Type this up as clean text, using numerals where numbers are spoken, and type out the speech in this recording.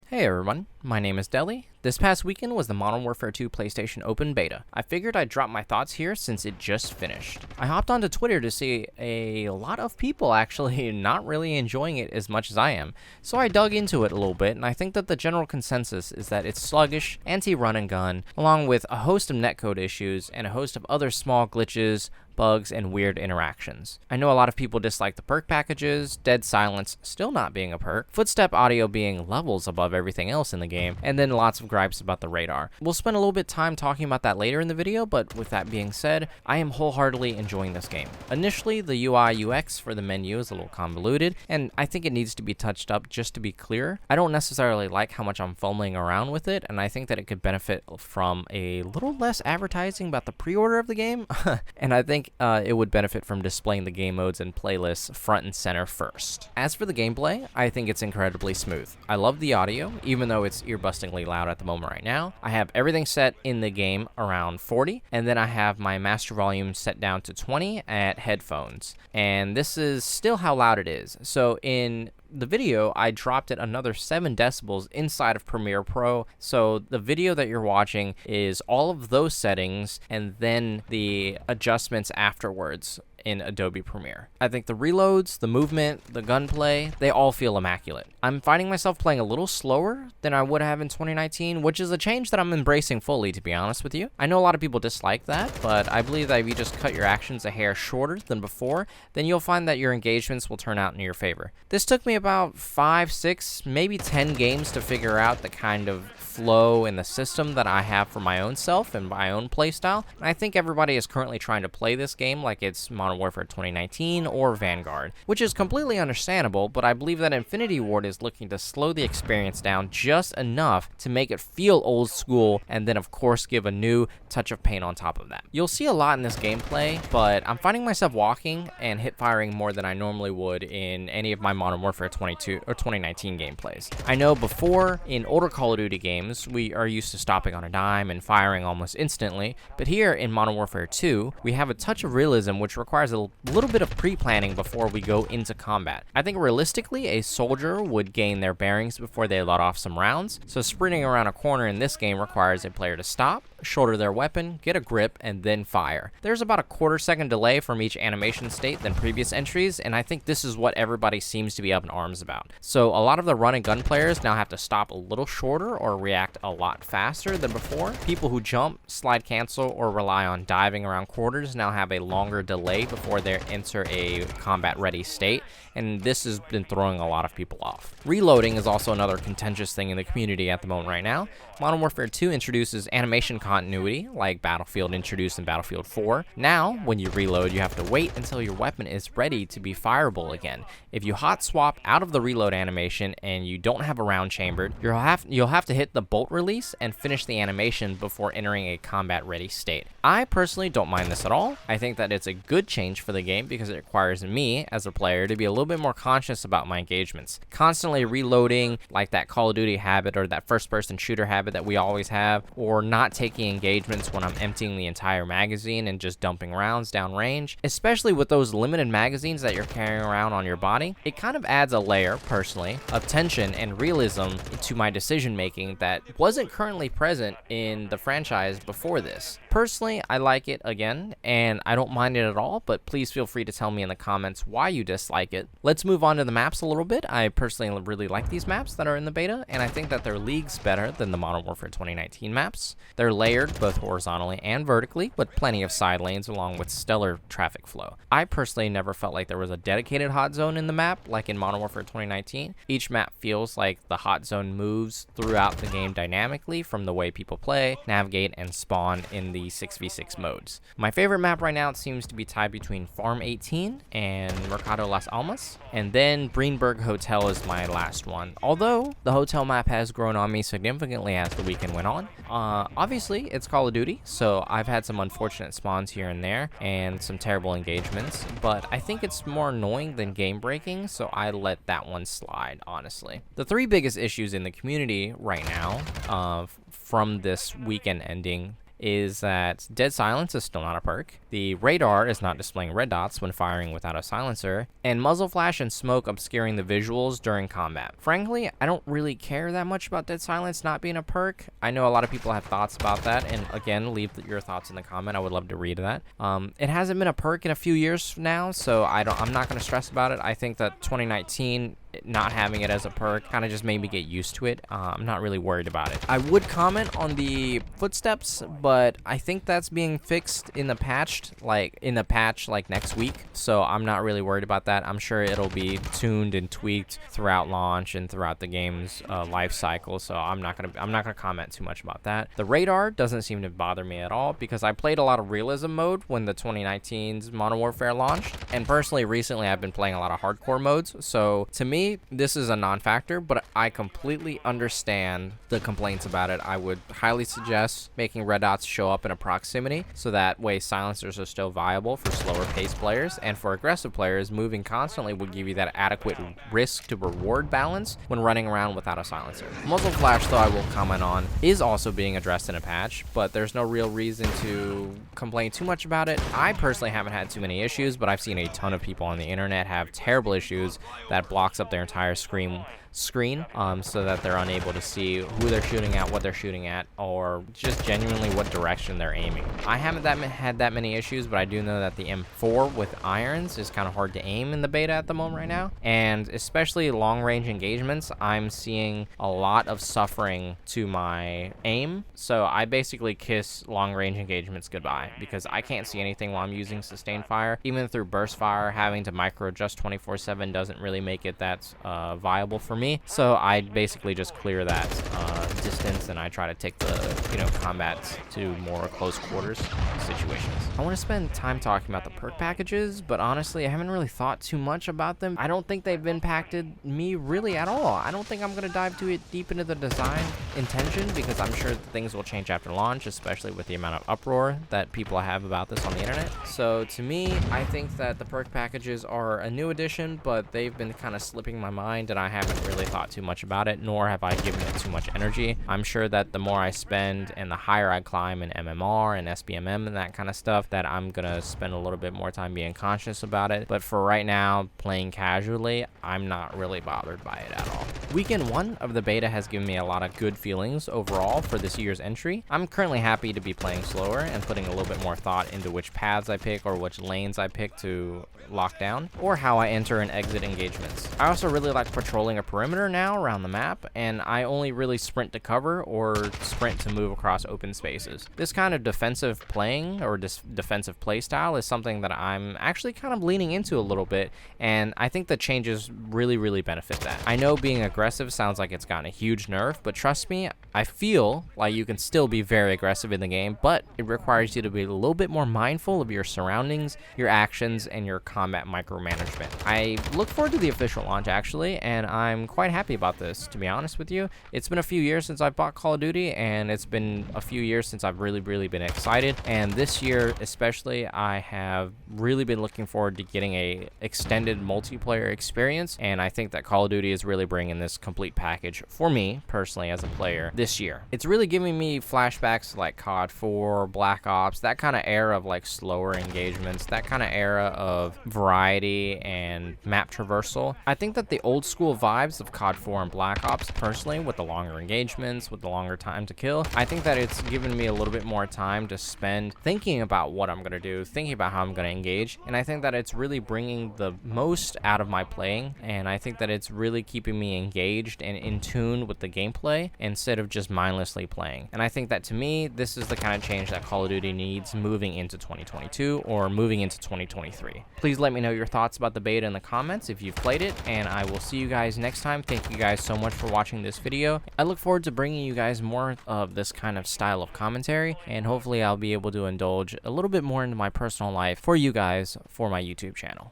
Hey everyone, my name is Deli. This past weekend was the Modern Warfare 2 PlayStation Open Beta. I figured I'd drop my thoughts here since it just finished. I hopped onto Twitter to see a lot of people actually not really enjoying it as much as I am, so I dug into it a little bit, and I think that the general consensus is that it's sluggish, anti-run and gun, along with a host of netcode issues and a host of other small glitches, bugs, and weird interactions. I know a lot of people dislike the perk packages, dead silence still not being a perk, footstep audio being levels above everything else in the game, and then lots of gripes about the radar. We'll spend a little bit of time talking about that later in the video, but with that being said, I am wholeheartedly enjoying this game. Initially, the UI UX for the menu is a little convoluted, and I think it needs to be touched up just to be clear. I don't necessarily like how much I'm fumbling around with it, and I think that it could benefit from a little less advertising about the pre-order of the game, and I think it would benefit from displaying the game modes and playlists front and center first. As for the gameplay, I think it's incredibly smooth. I love the audio, even though it's ear-bustingly loud at the moment right now. I have everything set in the game around 40, and then I have my master volume set down to 20 at headphones. And this is still how loud it is. So in the video, I dropped it another 7 decibels inside of Premiere Pro, so the video that you're watching is all of those settings and then the adjustments afterwards in Adobe Premiere. I think the reloads, the movement, the gunplay, they all feel immaculate. I'm finding myself playing a little slower than I would have in 2019, which is a change that I'm embracing fully, to be honest with you. I know a lot of people dislike that, but I believe that if you just cut your actions a hair shorter than before, then you'll find that your engagements will turn out in your favor. This took me about 5, 6, maybe 10 games to figure out the kind of flow in the system that I have for my own self and my own playstyle. And I think everybody is currently trying to play this game like it's Modern Warfare 2019 or Vanguard, which is completely understandable, but I believe that Infinity Ward is looking to slow the experience down just enough to make it feel old school, and then of course give a new touch of paint on top of that. You'll see a lot in this gameplay, but I'm finding myself walking and hip firing more than I normally would in any of my Modern Warfare 22 or 2019 gameplays. I know before, in older Call of Duty games, we are used to stopping on a dime and firing almost instantly, but here in Modern Warfare 2, we have a touch of realism which requires a little bit of pre-planning before we go into combat. I think realistically, a soldier would gain their bearings before they let off some rounds, so sprinting around a corner in this game requires a player to stop, shoulder their weapon, get a grip, and then fire. There's about a quarter-second delay from each animation state than previous entries, and I think this is what everybody seems to be up in arms about. So a lot of the run and gun players now have to stop a little shorter or react a lot faster than before. People who jump, slide cancel, or rely on diving around quarters now have a longer delay before they enter a combat-ready state, and this has been throwing a lot of people off. Reloading is also another contentious thing in the community at the moment right now. Modern Warfare 2 introduces animation continuity, like Battlefield introduced in Battlefield 4. Now, when you reload, you have to wait until your weapon is ready to be fireable again. If you hot swap out of the reload animation and you don't have a round chambered, you'll have to hit the bolt release and finish the animation before entering a combat-ready state. I personally don't mind this at all. I think that it's a good change for the game because it requires me, as a player, to be a little bit more conscious about my engagements. Constantly reloading, like that Call of Duty habit or that first-person shooter habit that we always have, or not taking engagements when I'm emptying the entire magazine and just dumping rounds downrange, especially with those limited magazines that you're carrying around on your body. It kind of adds a layer, personally, of tension and realism to my decision-making that wasn't currently present in the franchise before this. Personally, I like it again, and I don't mind it at all, but please feel free to tell me in the comments why you dislike it. Let's move on to the maps a little bit. I personally really like these maps that are in the beta, and I think that they're leagues better than the Modern Warfare 2019 maps. They're layered both horizontally and vertically, with plenty of side lanes along with stellar traffic flow. I personally never felt like there was a dedicated hot zone in the map like in Modern Warfare 2019. Each map feels like the hot zone moves throughout the game dynamically from the way people play, navigate, and spawn in the 6v6 modes. My favorite map right now seems to be tied between Farm 18 and Mercado Las Almas, and then Greenberg Hotel is my last one, although the hotel map has grown on me significantly as the weekend went on. Obviously, it's Call of Duty, so I've had some unfortunate spawns here and there and some terrible engagements, but I think it's more annoying than game-breaking, so I let that one slide, honestly. The 3 biggest issues in the community right now from this weekend ending is that dead silence is still not a perk. The radar is not displaying red dots when firing without a silencer, and muzzle flash and smoke obscuring the visuals during combat. Frankly, I don't really care that much about dead silence not being a perk. I know a lot of people have thoughts about that, and again, leave your thoughts in the comment. I would love to read that. It hasn't been a perk in a few years now, so I'm not going to stress about it. I think that 2019 not having it as a perk kind of just made me get used to it. I'm not really worried about it. I would comment on the footsteps, but I think that's being fixed in the patch like next week, so I'm not really worried about that. I'm sure it'll be tuned and tweaked throughout launch and throughout the game's life cycle, so I'm not gonna comment too much about that. The radar doesn't seem to bother me at all because I played a lot of realism mode when the 2019's Modern Warfare launched, and personally recently I've been playing a lot of hardcore modes, so to me this is a non-factor, but I completely understand the complaints about it. I would highly suggest making red dots show up in a proximity, so that way silencers are still viable for slower paced players, and for aggressive players, moving constantly would give you that adequate risk to reward balance when running around without a silencer. Muzzle flash, though, I will comment on, is also being addressed in a patch, but there's no real reason to complain too much about it. I personally haven't had too many issues, but I've seen a ton of people on the internet have terrible issues that blocks up their entire screen so that they're unable to see who they're shooting at, what they're shooting at, or just genuinely what direction they're aiming. I haven't had that many issues, but I do know that the M4 with irons is kind of hard to aim in the beta at the moment right now, and especially long range engagements, I'm seeing a lot of suffering to my aim, so I basically kiss long range engagements goodbye because I can't see anything while I'm using sustained fire. Even through burst fire, having to micro adjust 24/7 doesn't really make it that viable for me, so I basically just clear that distance and I try to take the combat to more close quarters situations. I want to spend time talking about the perk packages, but honestly I haven't really thought too much about them. I don't think they've impacted me really at all. I don't think I'm going to dive too deep into the design intention because I'm sure things will change after launch, especially with the amount of uproar that people have about this on the internet. So to me, I think that the perk packages are a new addition, but they've been kind of slipping my mind and I haven't really thought too much about it, nor have I given it too much energy. I'm sure that the more I spend and the higher I climb in MMR and SBMM and that kind of stuff, that I'm gonna spend a little bit more time being conscious about it. But for right now, playing casually, I'm not really bothered by it at all. Weekend 1 of the beta has given me a lot of good feelings overall for this year's entry. I'm currently happy to be playing slower and putting a little bit more thought into which paths I pick or which lanes I pick to lock down, or how I enter and exit engagements. I also really like patrolling a perimeter now around the map, and I only really sprint to cover or sprint to move across open spaces. This kind of defensive playing or defensive play style is something that I'm actually kind of leaning into a little bit, and I think the changes really benefit that. I know being aggressive sounds like it's gotten a huge nerf, but trust me, I feel like you can still be very aggressive in the game, but it requires you to be a little bit more mindful of your surroundings, your actions, and your combat micromanagement. I look forward to the official launch actually, and I'm quite happy about this, to be honest with you. It's been a few years since I've bought Call of Duty, and it's been a few years since I've really been excited, and this year especially I have really been looking forward to getting a extended multiplayer experience, and I think that Call of Duty is really bringing this complete package for me personally as a player this year. It's really giving me flashbacks to like COD 4, Black Ops, that kind of era of like slower engagements, that kind of era of variety and map traversal. I think that the old school vibes of COD 4 and Black Ops, personally, with the longer engagements, with the longer time to kill, I think that it's given me a little bit more time to spend thinking about what I'm going to do, thinking about how I'm going to engage, and I think that it's really bringing the most out of my playing, and I think that it's really keeping me engaged and in tune with the gameplay instead of just mindlessly playing. And I think that to me, this is the kind of change that Call of Duty needs moving into 2022 or moving into 2023. Please let me know your thoughts about the beta in the comments if you've played it, and I will see you guys next time. Thank you guys so much for watching this video. I look forward to bringing you guys more of this kind of style of commentary, and hopefully I'll be able to indulge a little bit more into my personal life for you guys for my YouTube channel.